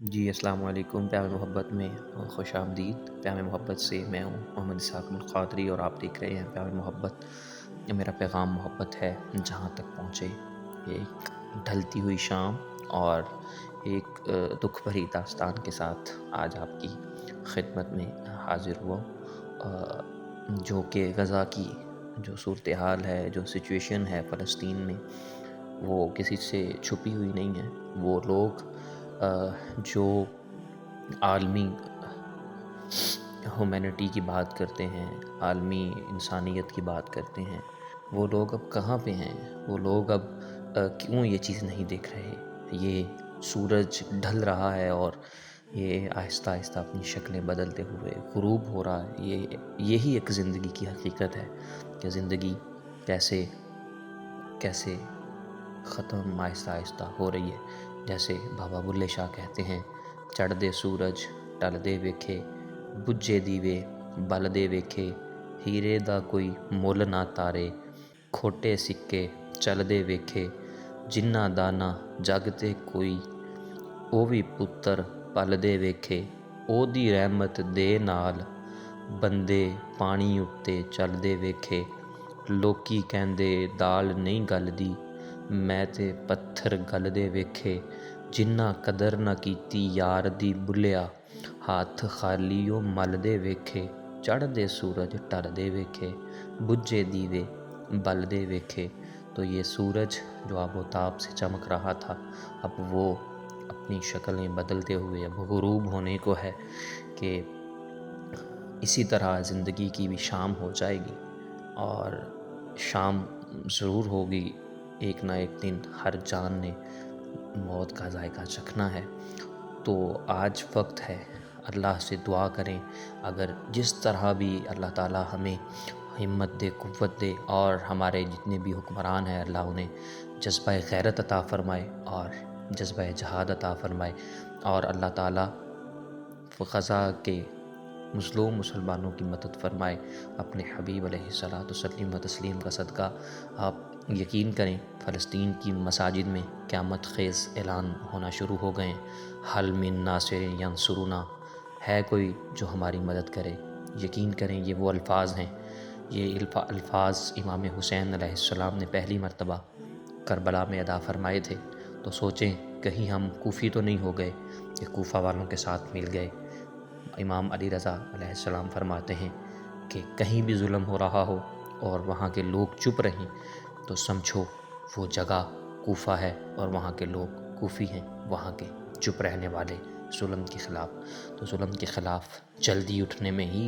جی السلام علیکم، پیام محبت میں خوش آمدید۔ پیام محبت سے میں ہوں محمد اسحاق القادری اور آپ دیکھ رہے ہیں پیام محبت۔ میرا پیغام محبت ہے جہاں تک پہنچے۔ ایک ڈھلتی ہوئی شام اور ایک دکھ بھری داستان کے ساتھ آج آپ کی خدمت میں حاضر ہوا جو کہ غزہ کی جو صورتحال ہے، جو سچویشن ہے فلسطین میں، وہ کسی سے چھپی ہوئی نہیں ہے۔ وہ لوگ جو عالمی ہیومینٹی کی بات کرتے ہیں، عالمی انسانیت کی بات کرتے ہیں، وہ لوگ اب کہاں پہ ہیں؟ وہ لوگ اب کیوں یہ چیز نہیں دیکھ رہے؟ یہ سورج ڈھل رہا ہے اور یہ آہستہ آہستہ اپنی شکلیں بدلتے ہوئے غروب ہو رہا ہے۔ یہی ایک زندگی کی حقیقت ہے کہ زندگی کیسے کیسے ختم آہستہ آہستہ ہو رہی ہے۔ جیسے بابا بلے شاہ کہتے ہیں، چڑھ دے سورج ٹل دے ویکھے، بجے دیوے بل دے ویکھے، ہیرے دا کوئی مل نہ تارے، کھوٹے سکے چل دے ویکھے، جنہ دا نہ جگ تے کوئی، او وی پتر پل دے ویکھے، او دی رحمت دے نال بندے پانی اُتے چل دے ویکھے، لوکی کہندے دال نہیں گلدی، میں تے پتھر گل دے ویکھے، جنہ قدر نہ کیتی یار دی بلیا، ہاتھ خالی او مل دے ویکھے، چڑھ دے سورج ٹل دے ویکھے، بجے دیوے بل دے ویکھے۔ تو یہ سورج جو آب و تاب سے چمک رہا تھا، اب وہ اپنی شکلیں بدلتے ہوئے اب غروب ہونے کو ہے کہ اسی طرح زندگی کی بھی شام ہو جائے گی، اور شام ضرور ہوگی۔ ایک نہ ایک دن ہر جان نے موت کا ذائقہ چکھنا ہے۔ تو آج وقت ہے، اللہ سے دعا کریں، اگر جس طرح بھی اللہ تعالیٰ ہمیں ہمت دے، قوت دے، اور ہمارے جتنے بھی حکمران ہیں اللہ انہیں جذبہ غیرت عطا فرمائے اور جذبہ جہاد عطا فرمائے، اور اللہ تعالیٰ غزہ کے مظلوم مسلمانوں کی مدد فرمائے اپنے حبیب علیہ الصلوۃ والسلام و تسلیم کا صدقہ۔ آپ یقین کریں، فلسطین کی مساجد میں قیامت خیز اعلان ہونا شروع ہو گئے ہیں، حل من ناصر ینصرنا، ہے کوئی جو ہماری مدد کرے؟ یقین کریں یہ وہ الفاظ ہیں، یہ الفاظ امام حسین علیہ السلام نے پہلی مرتبہ کربلا میں ادا فرمائے تھے۔ تو سوچیں کہیں ہم کوفی تو نہیں ہو گئے کہ کوفہ والوں کے ساتھ مل گئے۔ امام علی رضا علیہ السلام فرماتے ہیں کہ کہیں بھی ظلم ہو رہا ہو اور وہاں کے لوگ چپ رہیں تو سمجھو وہ جگہ کوفہ ہے اور وہاں کے لوگ کوفی ہیں، وہاں کے چپ رہنے والے ظلم کے خلاف۔ تو ظلم کے خلاف جلدی اٹھنے میں ہی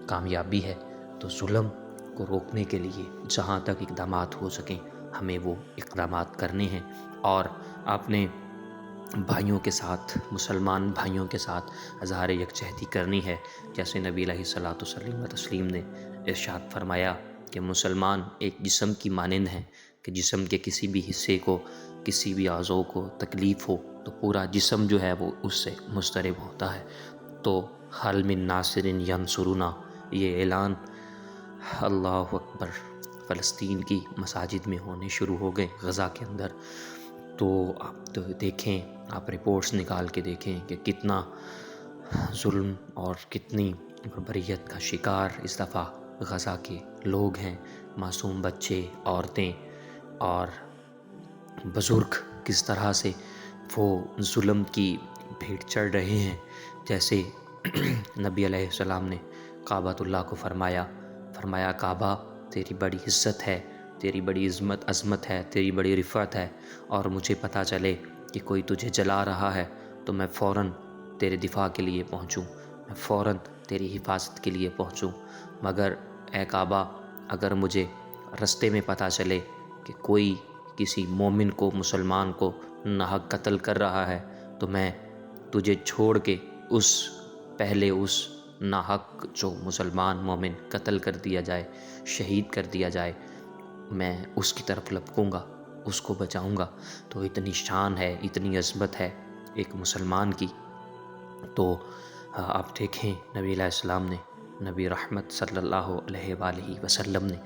کامیابی ہے۔ تو ظلم کو روکنے کے لیے جہاں تک اقدامات ہو سکیں ہمیں وہ اقدامات کرنے ہیں، اور آپ نے بھائیوں کے ساتھ، مسلمان بھائیوں کے ساتھ اظہار یکجہتی کرنی ہے۔ جیسے نبی علیہ الصلوۃ والسلام و تسلیم نے ارشاد فرمایا کہ مسلمان ایک جسم کی مانند ہیں، کہ جسم کے کسی بھی حصے کو، کسی بھی اعضاء کو تکلیف ہو تو پورا جسم جو ہے وہ اس سے مضطرب ہوتا ہے۔ تو حل من ناصر ینصرنا، یہ اعلان اللہ اکبر فلسطین کی مساجد میں ہونے شروع ہو گئے، غزہ کے اندر۔ تو آپ تو دیکھیں، آپ رپورٹس نکال کے دیکھیں کہ کتنا ظلم اور کتنی بربریت کا شکار اس دفعہ غزہ کے لوگ ہیں۔ معصوم بچے، عورتیں اور بزرگ کس طرح سے وہ ظلم کی بھیٹ چڑھ رہے ہیں۔ جیسے نبی علیہ السلام نے کعبۃ اللہ کو فرمایا کعبہ تیری بڑی عزت ہے، تیری بڑی عظمت ہے، تیری بڑی رفعت ہے، اور مجھے پتہ چلے کہ کوئی تجھے جلا رہا ہے تو میں فوراً تیرے دفاع کے لیے پہنچوں، میں فوراً تیری حفاظت کے لیے پہنچوں۔ مگر اے کعبہ، اگر مجھے رستے میں پتہ چلے کہ کوئی کسی مومن کو، مسلمان کو ناحق قتل کر رہا ہے تو میں تجھے چھوڑ کے پہلے اس ناحق جو مسلمان مومن قتل کر دیا جائے، شہید کر دیا جائے، میں اس کی طرف لپکوں گا، اس کو بچاؤں گا۔ تو اتنی شان ہے، اتنی عظمت ہے ایک مسلمان کی۔ تو آپ دیکھیں نبی علیہ السلام نے، نبی رحمت صلی اللہ علیہ وآلہ وسلم نے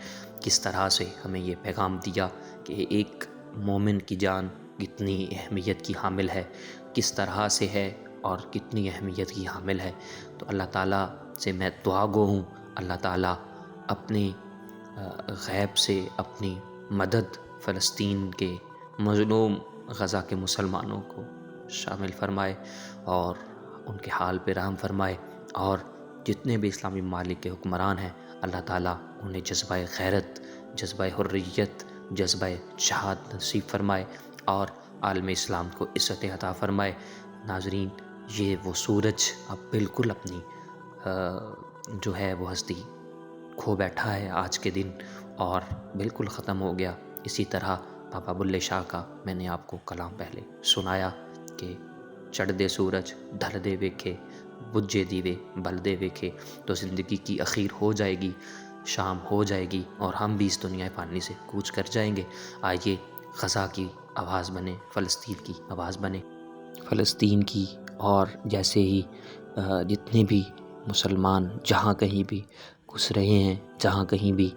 کس طرح سے ہمیں یہ پیغام دیا کہ ایک مومن کی جان اتنی اہمیت کی حامل ہے، کس طرح سے ہے اور کتنی اہمیت کی حامل ہے۔ تو اللہ تعالیٰ سے میں دعا گو ہوں، اللہ تعالیٰ اپنی غیب سے اپنی مدد فلسطین کے مظلوم غزہ کے مسلمانوں کو شامل فرمائے اور ان کے حال پہ رحم فرمائے، اور جتنے بھی اسلامی ممالک کے حکمران ہیں اللہ تعالیٰ انہیں جذبہ غیرت، جذبہ حریت، جذبہ جہاد نصیب فرمائے اور عالم اسلام کو عزت عطا فرمائے۔ ناظرین، یہ وہ سورج اب بالکل اپنی جو ہے وہ ہستی کھو بیٹھا ہے آج کے دن اور بالکل ختم ہو گیا۔ اسی طرح بابا بلے شاہ کا میں نے آپ کو کلام پہلے سنایا کہ چڑھ دے سورج ڈھل دے ویکھے، بجھے دیوے بل دے ویکھے۔ تو زندگی کی اخیر ہو جائے گی، شام ہو جائے گی اور ہم بھی اس دنیا فانی سے کوچ کر جائیں گے۔ آئیے غزہ کی آواز بنے، فلسطین کی آواز بنے، فلسطین کی، اور جیسے ہی جتنے بھی مسلمان جہاں کہیں بھی گھس رہے ہیں، جہاں کہیں بھی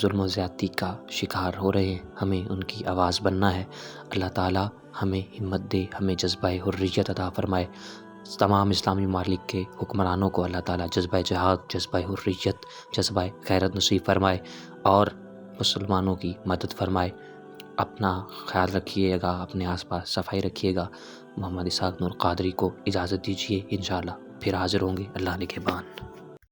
ظلم و زیادتی کا شکار ہو رہے ہیں، ہمیں ان کی آواز بننا ہے۔ اللہ تعالیٰ ہمیں ہمت دے، ہمیں جذبہ حریت عطا فرمائے۔ تمام اسلامی ممالک کے حکمرانوں کو اللہ تعالیٰ جذبہ جہاد، جذبہ حریت، جذبہ غیرت نصیب فرمائے اور مسلمانوں کی مدد فرمائے۔ اپنا خیال رکھیے گا، اپنے آس پاس صفائی رکھیے گا۔ محمد اسحاق نور قادری کو اجازت دیجیے، انشاءاللہ پھر حاضر ہوں گے اللہ نگہبان۔